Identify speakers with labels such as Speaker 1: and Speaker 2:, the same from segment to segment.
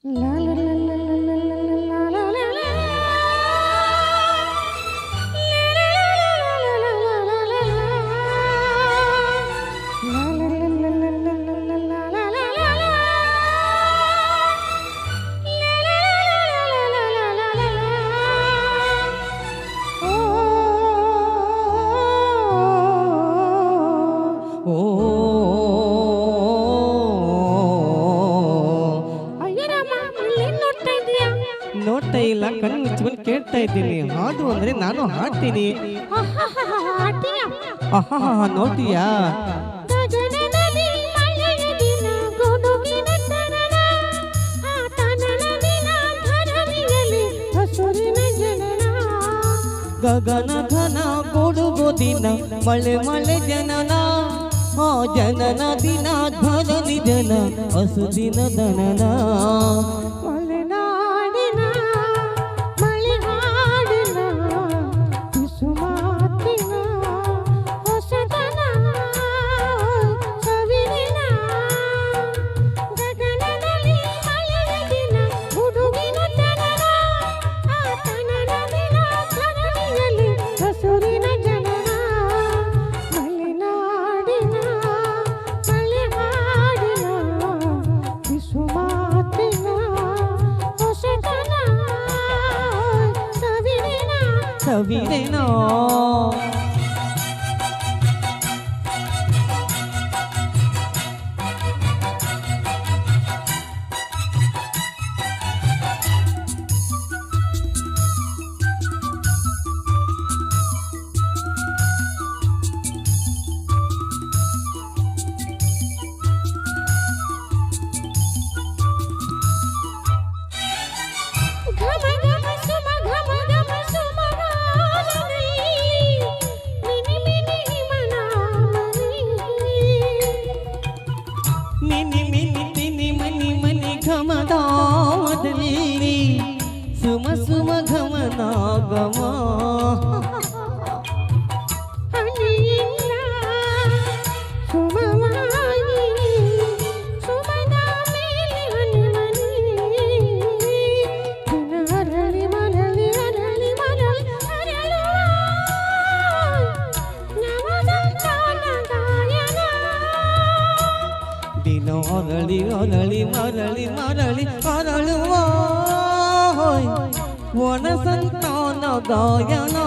Speaker 1: La la la la la la la la la la.
Speaker 2: ಓ ನೋಡ್ತಾ ಇಲ್ಲ, ಕಣ್ಣು ಮುಚ್ಕೊಂಡು ಕೇಳ್ತಾ ಇದ್ದೀನಿ. ಹಾಡು ಅಂದ್ರೆ ನಾನು ಹಾಡ್ತೀನಿ. ನೋಡ್ತೀಯಾ? ಗಗನ ಘನ ಕೊಡುಗೋ ದಿನ ಮಳೆ ಮಳೆ ಜನನ, ಆ ಜನನ ದಿನ ಧರಣಿ ಜನ ಹಸು ದಿನ ದನನ. ಸವಿರೇನೋ ಮಿನಿ ಮಿನಿ ತಿನಿ ಮನಿ ಮನಿ ಘಮದಾದಲ್ಲಿ ಸುಮ ಸುಮ ಘಮನ ಗಮ. ದಿನ ಅರಳಿ ಅರಳಿ ಮರಳಿ ಮರಳಿ ಅರಳುವ ವನ ಸಂತಾನ ಗಾಯನ.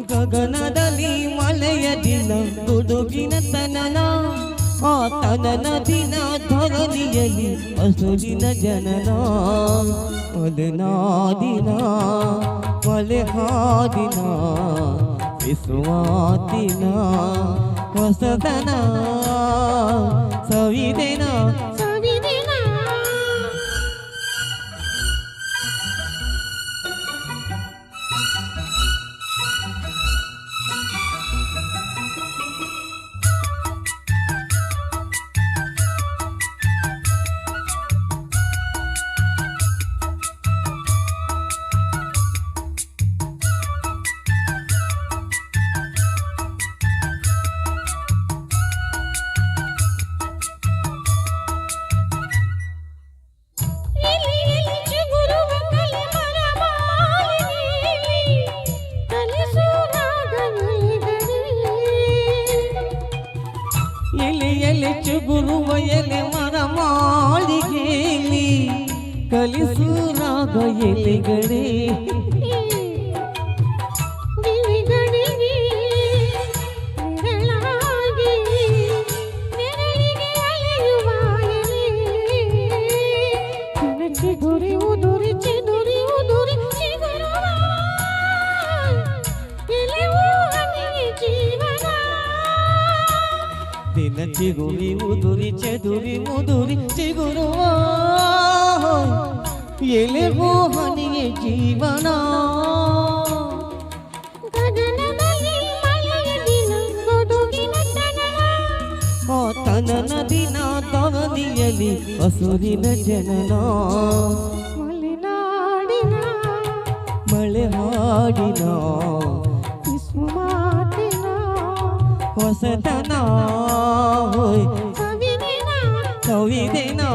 Speaker 2: ಗಗನದಲ್ಲಿ ಮಳೆಯ ದಿನ ಗುಡುಗಿನ ತನನ, ಆ ತನನ ದಿನ ಧರಣಿಯಲ್ಲಿ ಹಸುರಿನ ಜನನ. ಮಲೆನಾಡಿನ ಮಲೆ ಹಾಡಿನ ವಿಶ್ವಾದಿನ ಹೊಸದನ ಸವಿದೆನ. ಎಲೆ ಎಲೆ ಚುಗುರುವ ಎಲೆ ಮರ ಮಾಳಿಗೆಯಲ್ಲಿ ಕಲಿಸು ರಾಗ ಎಲೆಗಳೇ. ದಿನ ಚಿಗುರಿ ಉದುರಿ ಚೆದುರಿ ಮುದುರಿ ಚಿಗುರುವ ಎಲೆಗೂ ಹನಿಗೆ ಜೀವನ. ಆ ತನನ ದಿನ ತವನಿಯಲಿ ಹಸುರಿನ ಜನನ. ಮಳೆ ಹಾಡಿನ ಹೊಸತನ ನೋವಿದೆನೋ